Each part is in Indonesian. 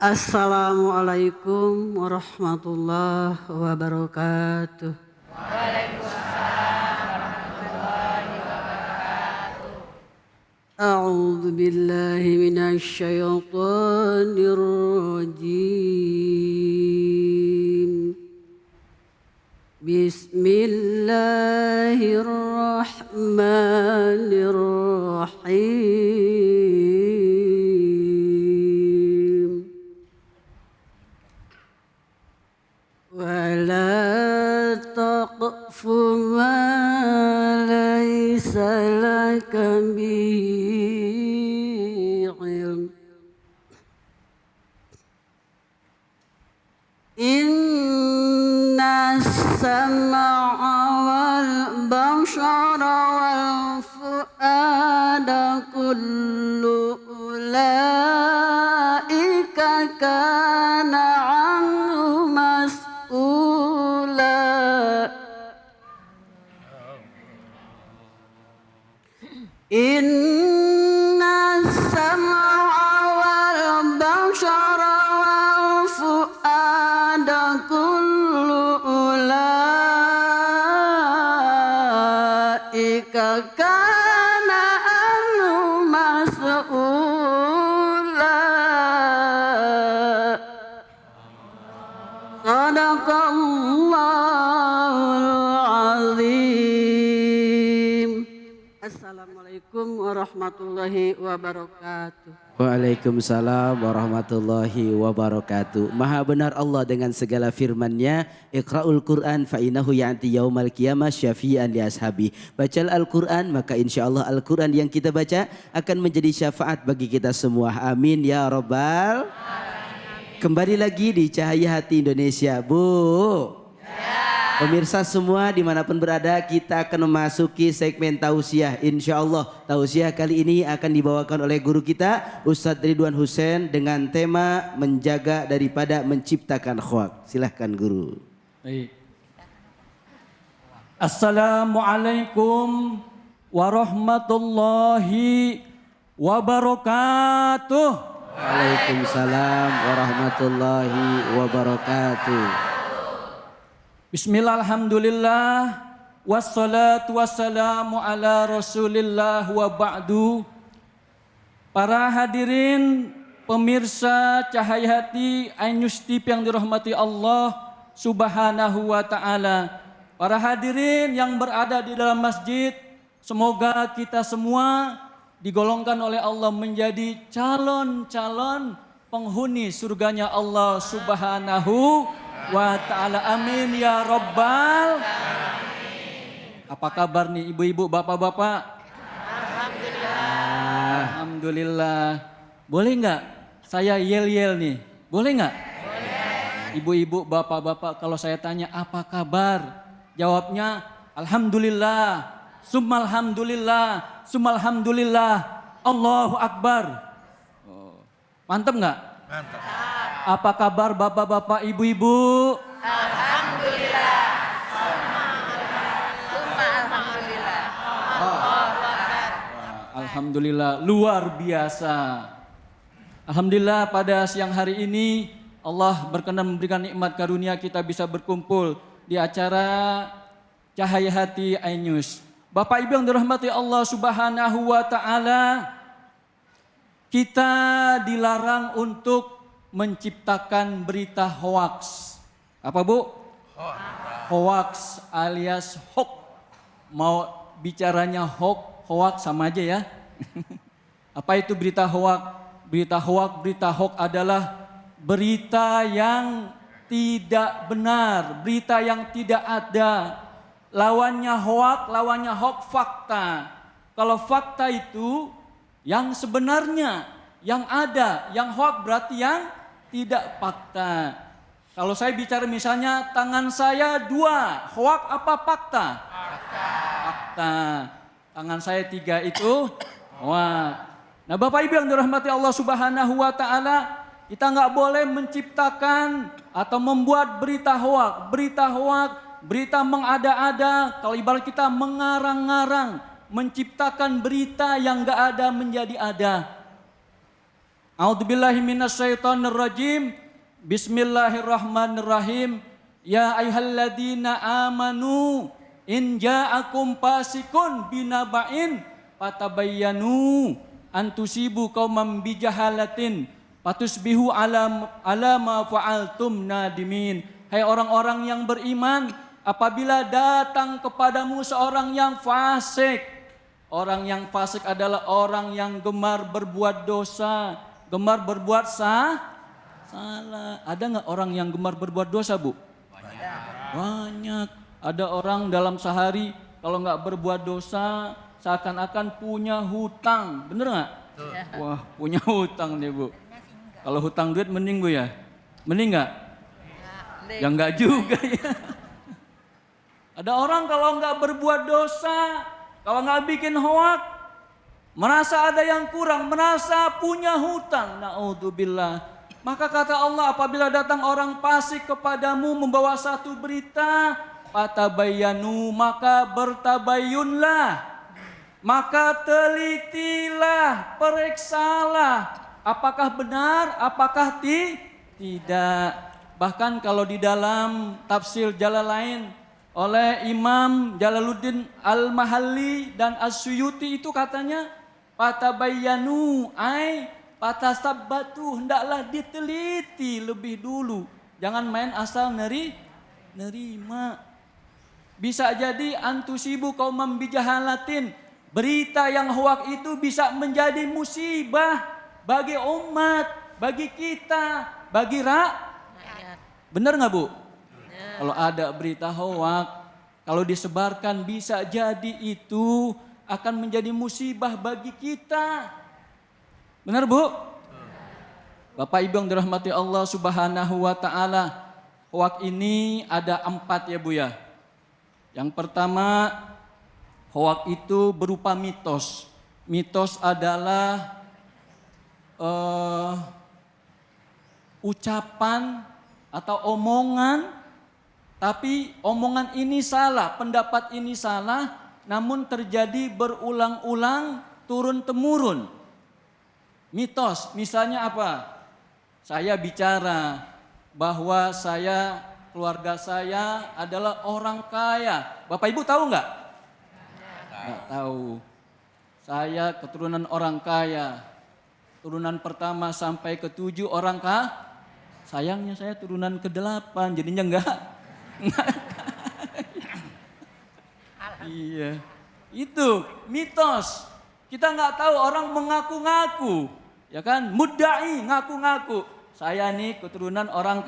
Assalamualaikum warahmatullahi wabarakatuh. A'udzu billahi minasy syaithanir rajim. Bismillahirrahmanirrahim. ولا تقف ما ليس لك به علم إن السمع والبصر والفؤاد كل أولئك كان عنه مسؤولا إن السمع والبصر والفؤاد كل أولئك كان عنه مسؤولا صدق الله العظيم. Assalamualaikum warahmatullahi wabarakatuh. Waalaikumsalam warahmatullahi wabarakatuh. Maha benar Allah dengan segala firman-Nya, Iqra'ul Qur'an fa innahu ya'ti yaumal qiyamah syafi'an li ashabi. Bacalah Al-Qur'an, maka insyaallah Al-Qur'an yang kita baca akan menjadi syafaat bagi kita semua. Amin ya rabbal. Kembali lagi di Cahaya Hati Indonesia, Bu. Pemirsa semua dimanapun berada, kita akan memasuki segmen tausiah. Insya Allah tausiah kali ini akan dibawakan oleh guru kita Ustadz Ridwan Hussein dengan tema menjaga daripada menciptakan hoak. Silahkan guru. Baik. Assalamualaikum warahmatullahi wabarakatuh. Waalaikumsalam warahmatullahi wabarakatuh. Bismillah, alhamdulillah, wassalatu wassalamu ala rasulillah wa ba'du. Para hadirin pemirsa Cahaya Hati Ainus TV yang dirahmati Allah subhanahu wa ta'ala. Para hadirin yang berada di dalam masjid, semoga kita semua digolongkan oleh Allah menjadi calon-calon penghuni surganya Allah subhanahu wa ta'ala. Amin ya rabbal. Apa kabar nih ibu-ibu, bapak-bapak? Alhamdulillah. Alhamdulillah. Boleh nggak saya yel-yel nih? Boleh nggak? Boleh. Ibu-ibu, bapak-bapak, kalau saya tanya apa kabar? Jawabnya alhamdulillah, summalhamdulillah, summalhamdulillah, Allahu Akbar. Oh. Mantap nggak? Mantap. Apa kabar bapak-bapak, ibu-ibu? Alhamdulillah. Alhamdulillah. Alhamdulillah, luar biasa. Alhamdulillah pada siang hari ini Allah berkenan memberikan nikmat karunia kita bisa berkumpul di acara Cahaya Hati Ainus. Bapak Ibu yang dirahmati Allah subhanahu wa ta'ala, kita dilarang untuk menciptakan berita hoaks. Apa Bu? Hoaks alias hoax. Mau bicaranya hoaks sama aja ya. Apa itu berita hoaks? Berita hoaks adalah berita yang tidak benar, berita yang tidak ada. Lawannya hoaks fakta. Kalau fakta itu yang sebenarnya, yang ada, yang hoaks berarti yang tidak fakta. Kalau saya bicara misalnya tangan saya 2, hoaks apa fakta? Fakta. Tangan saya 3 itu hoaks. Nah Bapak Ibu yang dirahmati Allah subhanahu wa ta'ala, kita nggak boleh menciptakan atau membuat berita hoaks, berita mengada-ada. Kalau ibarat kita mengarang-ngarang, menciptakan berita yang nggak ada menjadi ada. A'udzubillahi minasyaitonirrajim. Bismillahirrahmanirrahim. Ya ayyuhalladzina amanu in ja'akum fasikun binaba'in fatabayyanu an tusibu qauman bijahalatin fatusbihu ala ma fa'altum nadimin. Hai orang-orang yang beriman, apabila datang kepadamu seorang yang fasik. Orang yang fasik adalah orang yang gemar berbuat dosa, gemar berbuat salah. Ada nggak orang yang gemar berbuat dosa, Bu? Banyak. Ada orang dalam sehari kalau nggak berbuat dosa seakan-akan punya hutang, bener nggak? Wah, punya hutang nih, Bu. Kalau hutang duit mending, Bu ya? Mending nggak? Ya nggak juga ya. Ada orang kalau nggak berbuat dosa, kalau nggak bikin hoak, merasa ada yang kurang, merasa punya hutang. Na'udzubillah. Maka kata Allah, apabila datang orang fasik kepadamu membawa satu berita, fatabayyanu, maka bertabayyunlah. Maka telitilah, periksalah, apakah benar, apakah tidak. Bahkan kalau di dalam tafsir Jalalain oleh Imam Jalaluddin Al-Mahalli dan As-Suyuti itu katanya, fatabayyanu ai fatasabbatu, hendaklah diteliti lebih dulu. Jangan main asal nerima. Bisa jadi antusibu qaumam bijahalatin. Berita yang hoak itu bisa menjadi musibah bagi umat, bagi kita, bagi rakyat. Benar nggak, Bu? Kalau ada berita hoak, kalau disebarkan bisa jadi itu akan menjadi musibah bagi kita. Benar, Bu? Bapak Ibu yang dirahmati Allah Subhanahu wa ta'ala, hoak ini ada 4 ya, Bu ya. Yang pertama, hoak itu berupa mitos. Mitos adalah ucapan atau omongan, tapi omongan ini salah, pendapat ini salah, namun terjadi berulang-ulang turun-temurun. Mitos, misalnya apa? Saya bicara bahwa keluarga saya adalah orang kaya. Bapak Ibu tahu nggak? Nggak tahu. Saya keturunan orang kaya. Turunan pertama sampai ke-7 orang kaya. Sayangnya saya turunan ke-8, jadinya enggak. Iya. Itu mitos. Kita nggak tahu, orang mengaku-ngaku. Ya kan? Mudda'i, ngaku-ngaku. Saya nih keturunan orang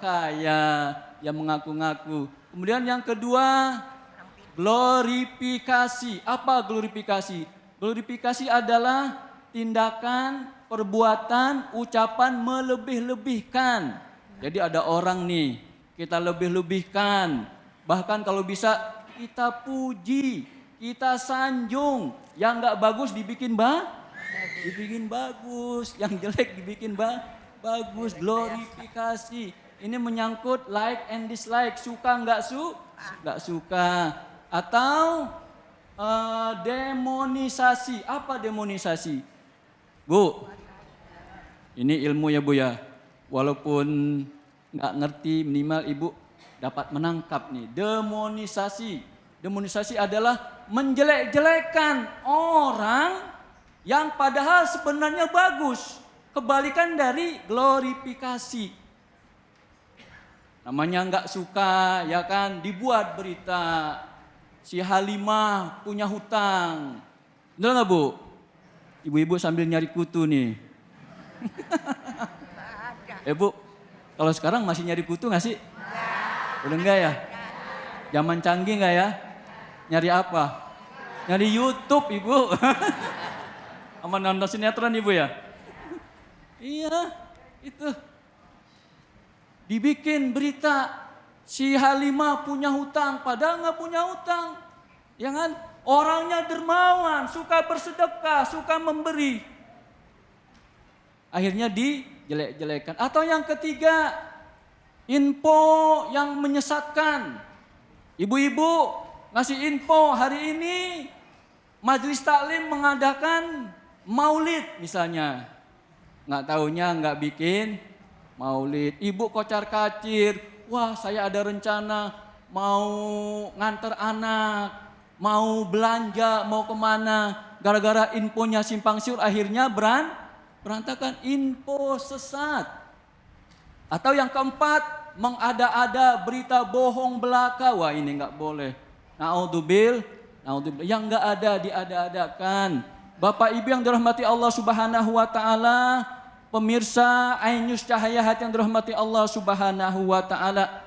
kaya yang mengaku-ngaku. Kemudian yang kedua, glorifikasi. Apa glorifikasi? Glorifikasi adalah tindakan, perbuatan, ucapan melebih-lebihkan. Jadi ada orang nih, kita lebih-lebihkan. Bahkan kalau bisa kita puji, kita sanjung. Yang nggak bagus dibikin bagus, yang jelek dibikin bagus, glorifikasi. Ini menyangkut like and dislike, suka nggak suka, atau demonisasi. Apa demonisasi, Bu? Ini ilmu ya, Bu ya. Walaupun nggak ngerti, minimal Ibu dapat menangkap nih. Demonisasi adalah menjelek-jelekan orang yang padahal sebenarnya bagus. Kebalikan dari glorifikasi. Namanya nggak suka, ya kan, dibuat berita. Si Halimah punya hutang. Bener nggak, Bu? Ibu-ibu sambil nyari kutu nih. Bu, kalau sekarang masih nyari kutu nggak sih? Udah enggak ya? Zaman canggih nggak ya? Nyari apa? Nyari YouTube, Ibu. Sama nonton sinetron, Ibu ya? Iya, itu. Dibikin berita, si Halimah punya hutang, padahal nggak punya hutang. Ya kan? Orangnya dermawan, suka bersedekah, suka memberi. Akhirnya dijelek-jelekan. Atau yang ketiga, info yang menyesatkan. Ibu-ibu ngasih info, hari ini Majelis Taklim mengadakan maulid misalnya. Nggak taunya nggak bikin maulid. Ibu kocar kacir, wah saya ada rencana mau nganter anak, mau belanja, mau kemana. Gara-gara infonya simpang siur akhirnya berantakan, info sesat. Atau yang keempat, mengada-ada berita bohong belaka. Wah ini nggak boleh. Naudzubillah, yang nggak ada diada-adakan. Bapak Ibu yang dirahmati Allah Subhanahu wa taala, pemirsa Ainus Cahaya Hati yang dirahmati Allah Subhanahu wa taala.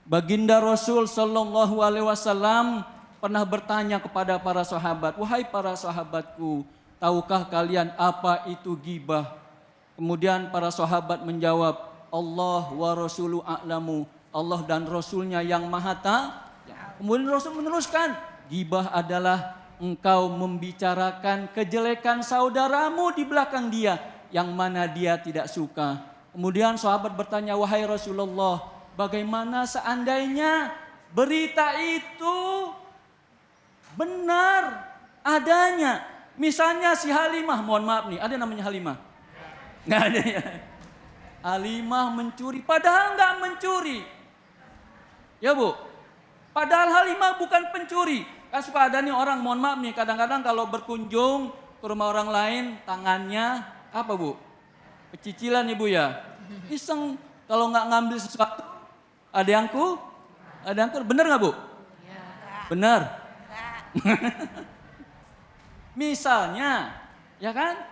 Baginda Rasul sallallahu alaihi wasallam pernah bertanya kepada para sahabat, "Wahai para sahabatku, tahukah kalian apa itu ghibah?" Kemudian para sahabat menjawab, "Allah wa rasulu a'lamu." Allah dan Rasulnya yang maha tahu. Kemudian Rasul meneruskan, ghibah adalah engkau membicarakan kejelekan saudaramu di belakang dia yang mana dia tidak suka. Kemudian sahabat bertanya, "Wahai Rasulullah, bagaimana seandainya berita itu benar adanya? Misalnya si Halimah, mohon maaf nih, ada namanya Halimah? Nggak ada ya. Halimah mencuri, padahal nggak mencuri. Ya Bu, padahal Halimah bukan pencuri. Kan suka ada nih orang, mohon maaf nih, kadang-kadang kalau berkunjung ke rumah orang lain, tangannya apa Bu? Pecicilan Ibu ya. Iseng, kalau nggak ngambil sesuatu, ada yang bener nggak Bu? Ya. Bener. Misalnya, ya kan?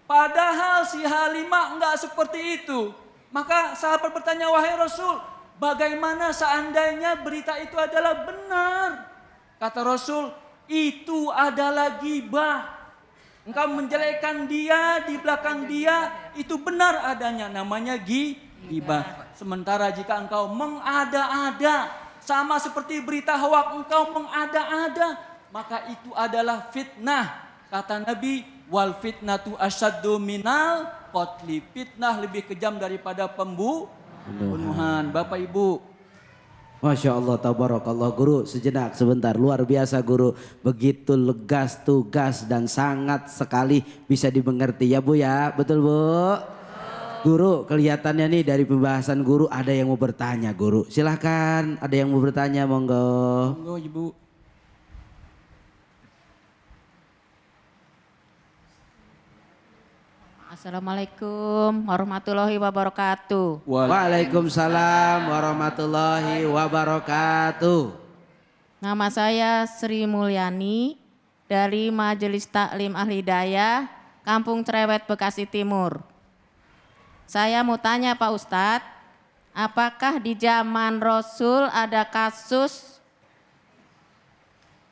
Padahal si Halimah nggak seperti itu. Maka sahabat bertanya, "Wahai Rasul, bagaimana seandainya berita itu adalah benar?" Kata Rasul, "Itu adalah ghibah. Engkau menjelekkan dia di belakang dia, itu benar adanya, namanya ghibah. Sementara jika engkau mengada-ada, sama seperti berita hoak engkau mengada-ada, maka itu adalah fitnah." Kata Nabi, "Wal fitnatu asyaddu minal qatli." Fitnah lebih kejam daripada pembunuhan. Bapak Ibu, Masya Allah, tabarakallah. Guru, sejenak, sebentar. Luar biasa guru. Begitu legas, tugas dan sangat sekali bisa dimengerti ya Bu ya. Betul Bu? Guru, kelihatannya nih dari pembahasan guru ada yang mau bertanya guru. Silahkan, ada yang mau bertanya, monggo. Monggo Ibu. Assalamualaikum warahmatullahi wabarakatuh. Waalaikumsalam warahmatullahi wabarakatuh. Nama saya Sri Mulyani dari Majelis Taklim Al-Hidayah, Kampung Cerewet, Bekasi Timur. Saya mau tanya Pak Ustadz, apakah di zaman Rasul ada kasus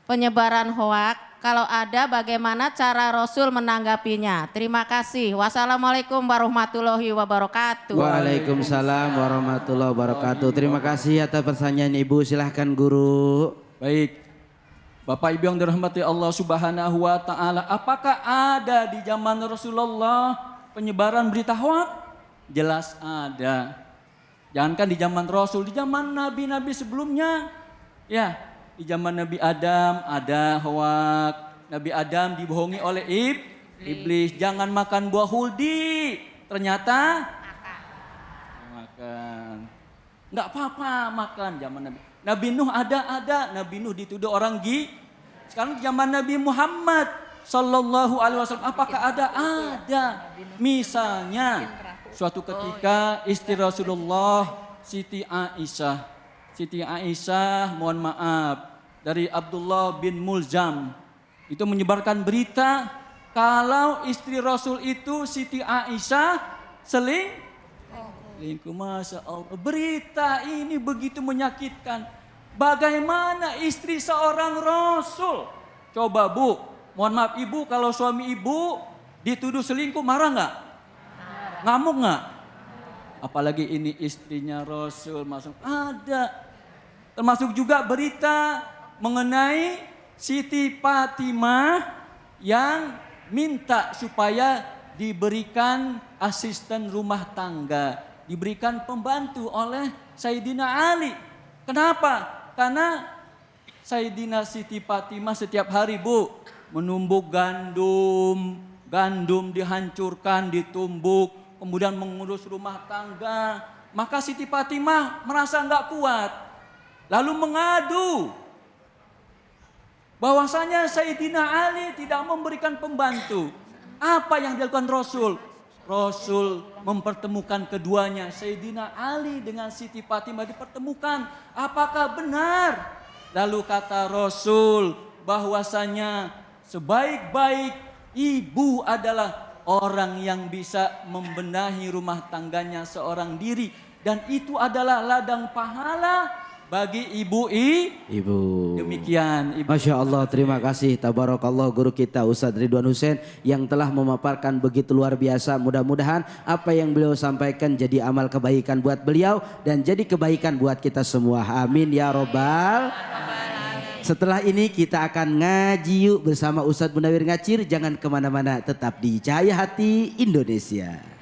penyebaran hoak? Kalau ada, bagaimana cara Rasul menanggapinya? Terima kasih. Wassalamualaikum warahmatullahi wabarakatuh. Waalaikumsalam warahmatullahi wabarakatuh. Terima kasih atas pertanyaan Ibu. Silahkan guru. Baik, Bapak Ibu yang dirahmati Allah Subhanahu wa taala, apakah ada di zaman Rasulullah penyebaran berita hoak? Jelas ada. Jangankan di zaman Rasul, di zaman nabi-nabi sebelumnya. Ya, di zaman Nabi Adam ada hoak. Nabi Adam dibohongi oleh iblis. Jangan makan buah huldi. Ternyata makan. Enggak apa-apa makan zaman Nabi. Nabi Nuh ada. Nabi Nuh dituduh orang Sekarang zaman Nabi Muhammad sallallahu alaihi wasallam, apakah ada? Ada. Misalnya suatu ketika istri Rasulullah Siti Aisyah, mohon maaf, dari Abdullah bin Mulzam itu menyebarkan berita kalau istri Rasul itu Siti Aisyah selingkuh. Masya Allah, berita ini begitu menyakitkan. Bagaimana istri seorang Rasul? Coba Bu, mohon maaf Ibu, kalau suami Ibu dituduh selingkuh marah nggak? Ngamuk nggak? Apalagi ini istrinya Rasul, masuk ada. Termasuk juga berita mengenai Siti Fatimah yang minta supaya diberikan asisten rumah tangga, diberikan pembantu oleh Sayyidina Ali. Kenapa? Karena Sayyidina Siti Fatimah setiap hari Bu menumbuk gandum, gandum dihancurkan, ditumbuk, kemudian mengurus rumah tangga. Maka Siti Fatimah merasa nggak kuat, lalu mengadu bahwasanya Sayyidina Ali tidak memberikan pembantu. Apa yang dilakukan Rasul? Rasul mempertemukan keduanya, Sayyidina Ali dengan Siti Fatimah dipertemukan. Apakah benar? Lalu kata Rasul bahwasanya sebaik-baik ibu adalah orang yang bisa membenahi rumah tangganya seorang diri, dan itu adalah ladang pahala bagi ibu. Demikian Ibu. Masya Allah, terima kasih tabarakallah guru kita Ustadz Ridwan Hussein yang telah memaparkan begitu luar biasa. Mudah-mudahan apa yang beliau sampaikan jadi amal kebaikan buat beliau dan jadi kebaikan buat kita semua. Amin ya robbal. Setelah ini kita akan ngaji yuk bersama Ustadz Munawir Ngacir. Jangan kemana-mana, tetap di Cahaya Hati Indonesia.